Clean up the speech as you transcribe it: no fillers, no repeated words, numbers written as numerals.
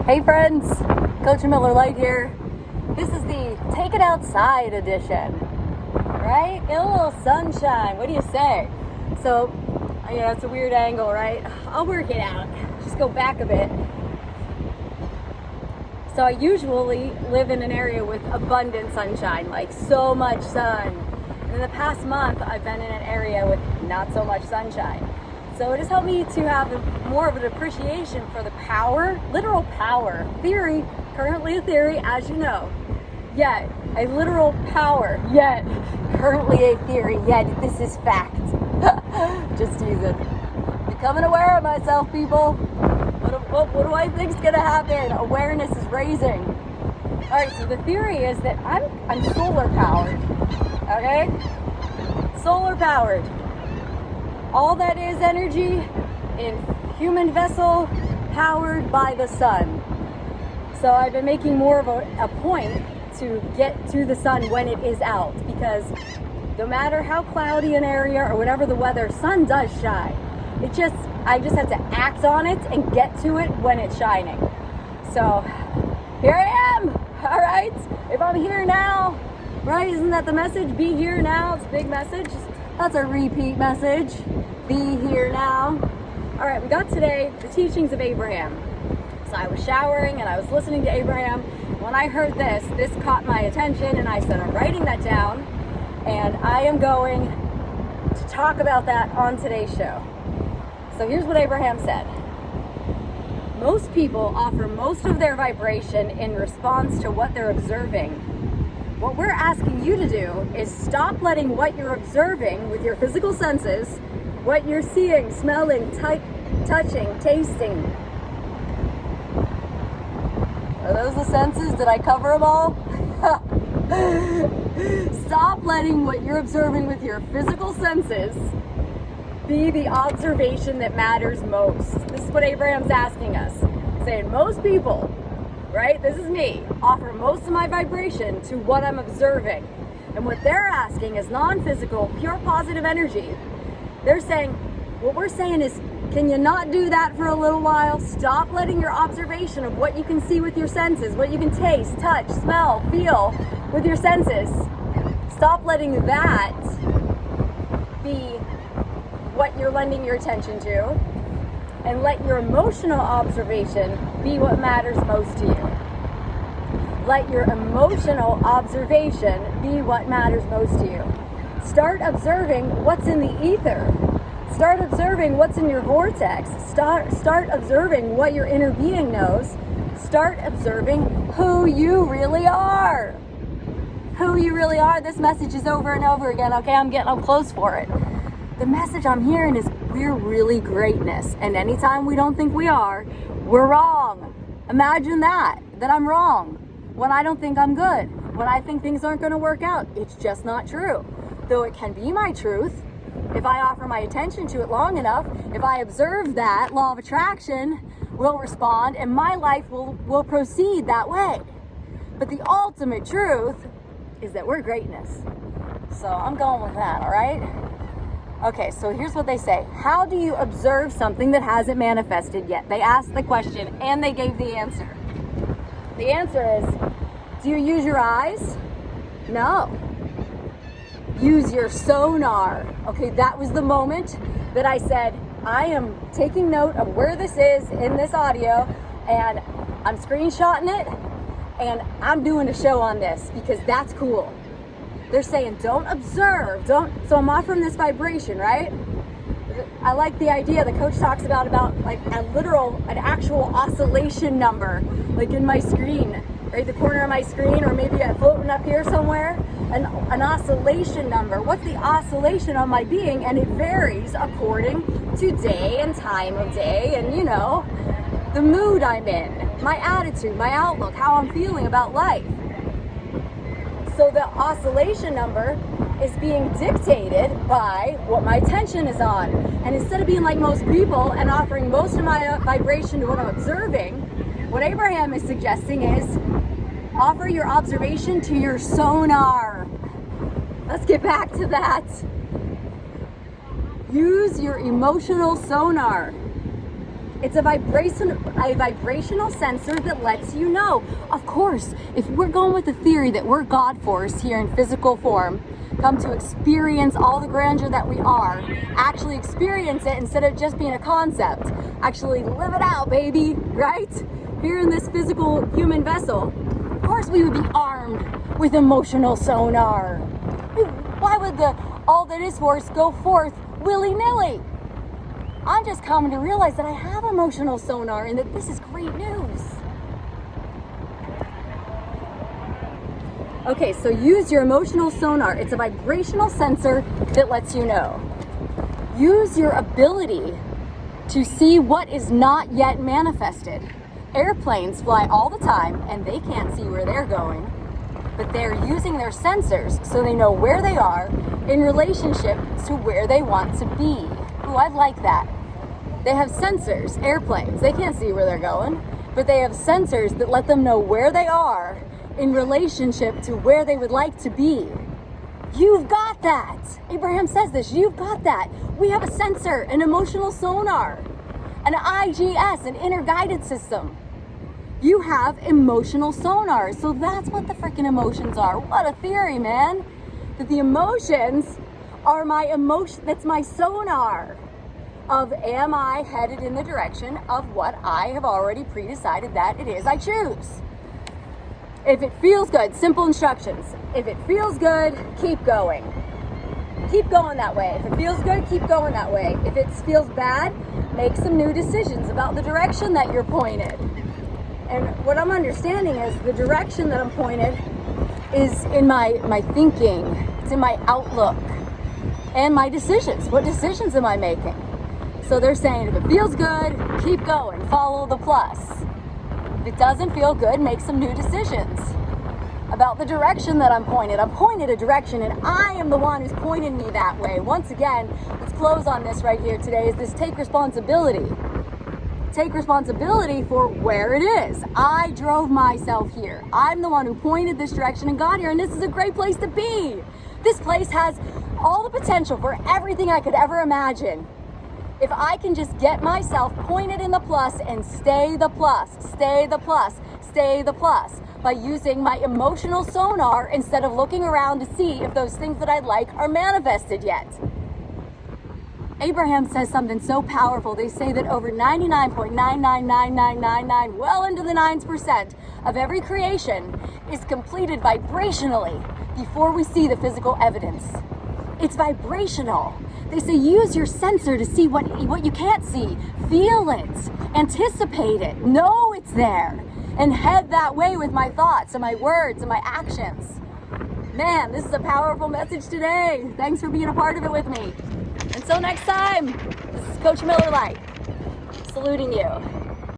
Hey friends, CoachAMillerLight here. This is the Take It Outside edition, right? Get a little sunshine, what do you say? So, it's a weird angle, right? I'll work it out, just go back a bit. So I usually live in an area with abundant sunshine, like so much sun. And in the past month, I've been in an area with not so much sunshine. So it has helped me to have more of an appreciation for the power, literal power, theory, currently a theory, as you know, yet a literal power, yet currently a theory, yet this is fact. Just teasing. Becoming aware of myself, people. What do I think is gonna happen? Awareness is raising. All right, so the theory is that I'm solar powered, okay? Solar powered. All that is energy in human vessel powered by the sun. So I've been making more of a point to get to the sun when it is out, because no matter how cloudy an area or whatever the weather, sun does shine. I just have to act on it and get to it when it's shining. So here I am, all right? If I'm here now, right, isn't that the message? Be here now, it's a big message. That's a repeat message. Be here now. All right, we got today the teachings of Abraham. So I was showering and I was listening to Abraham. When I heard this caught my attention, and I said, I'm writing that down, and I am going to talk about that on today's show. So here's what Abraham said. Most people offer most of their vibration in response to what they're observing. What we're asking you to do is stop letting what you're observing with your physical senses, what you're seeing, smelling, touching, tasting. Are those the senses? Did I cover them all? Stop letting what you're observing with your physical senses be the observation that matters most. This is what Abraham's asking us. Saying most people, right, this is me, offer most of my vibration to what I'm observing. And what they're asking is non-physical, pure positive energy. They're saying, what we're saying is, can you not do that for a little while? Stop letting your observation of what you can see with your senses, what you can taste, touch, smell, feel with your senses. Stop letting that be what you're lending your attention to, and let your emotional observation be what matters most to you. Let your emotional observation be what matters most to you. Start observing what's in the ether. Start observing what's in your vortex. Start observing what your inner being knows. Start observing who you really are. Who you really are. This message is over and over again, okay? I'm getting up close for it. The message I'm hearing is we're really greatness. And anytime we don't think we are, we're wrong. Imagine that I'm wrong. When I don't think I'm good. When I think things aren't going to work out. It's just not true. Though it can be my truth, if I offer my attention to it long enough, if I observe that, law of attraction will respond and my life will proceed that way. But the ultimate truth is that we're greatness. So I'm going with that, all right? Okay, so here's what they say. How do you observe something that hasn't manifested yet? They asked the question and they gave the answer. The answer is, do you use your eyes? No. Use your sonar. Okay, that was the moment that I said, I am taking note of where this is in this audio, and I'm screenshotting it, and I'm doing a show on this because that's cool. They're saying, don't observe, so I'm offering this vibration, right? I like the idea the coach talks about like an actual oscillation number, like in my screen, right? The corner of my screen, or maybe floating up here somewhere, an oscillation number. What's the oscillation on my being? And it varies according to day and time of day and, the mood I'm in, my attitude, my outlook, how I'm feeling about life. So the oscillation number is being dictated by what my attention is on. And instead of being like most people and offering most of my vibration to what I'm observing, what Abraham is suggesting is offer your observation to your sonar. Let's get back to that. Use your emotional sonar. It's a vibrational sensor that lets you know. Of course, if we're going with the theory that we're God force here in physical form, come to experience all the grandeur that we are, actually experience it instead of just being a concept, actually live it out, baby, right? Here in this physical human vessel, of course we would be armed with emotional sonar. Why would the all that is force go forth willy-nilly? I'm just coming to realize that I have emotional sonar and that this is great news. Okay, so use your emotional sonar. It's a vibrational sensor that lets you know. Use your ability to see what is not yet manifested. Airplanes fly all the time and they can't see where they're going, but they're using their sensors so they know where they are in relationship to where they want to be. Ooh, I like that. They have sensors, airplanes. They can't see where they're going, but they have sensors that let them know where they are in relationship to where they would like to be. You've got that. Abraham says this, you've got that. We have a sensor, an emotional sonar, an IGS, an inner guidance system. You have emotional sonar. So that's what the freaking emotions are. What a theory, man. That the emotions are my emotion, that's my sonar of am I headed in the direction of what I have already pre-decided that it is I choose. If it feels good, simple instructions. If it feels good, keep going. Keep going that way. If it feels good, keep going that way. If it feels bad, make some new decisions about the direction that you're pointed. And what I'm understanding is the direction that I'm pointed is in my thinking, it's in my outlook, and my decisions. What decisions am I making? So they're saying if it feels good, keep going, follow the plus. If it doesn't feel good, make some new decisions about the direction that I'm pointed. I'm pointed a direction and I am the one who's pointing me that way. Once again, let's close on this right here today is this take responsibility. Take responsibility for where it is. I drove myself here. I'm the one who pointed this direction and got here, and this is a great place to be. This place has all the potential for everything I could ever imagine. If I can just get myself pointed in the plus and stay the plus, stay the plus, stay the plus by using my emotional sonar instead of looking around to see if those things that I'd like are manifested yet. Abraham says something so powerful. They say that over 99.999999, well into the 9% of every creation is completed vibrationally before we see the physical evidence. It's vibrational. They say use your sensor to see what you can't see. Feel it. Anticipate it. Know it's there. And head that way with my thoughts and my words and my actions. Man, this is a powerful message today. Thanks for being a part of it with me. Until next time, this is Coach Miller Light, saluting you.